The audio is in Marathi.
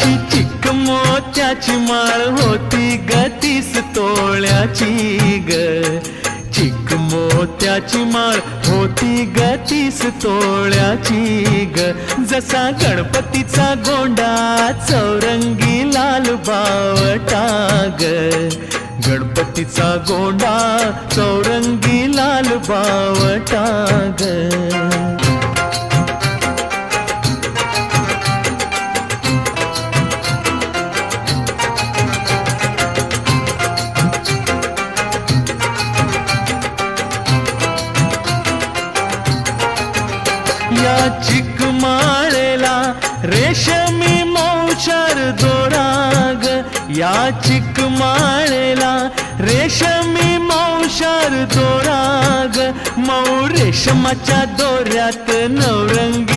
चिक मोत्याची माळ होती ग 30 तोळ्याची ग, चिक मोत्याची माळ होती ग 30 तोळ्याची ग. जसा गणपतीचा गोंडा चौरंगी लाल बावटा ग, गणपतीचा गोंडा चौरंगी लाल बावटा ग. या चिक माळेला रेशमी मौचार दोराग, या चिक माळेला रेशमी मौचार दोराग. मऊ रेशमाच्या दोऱ्यात नवरंगी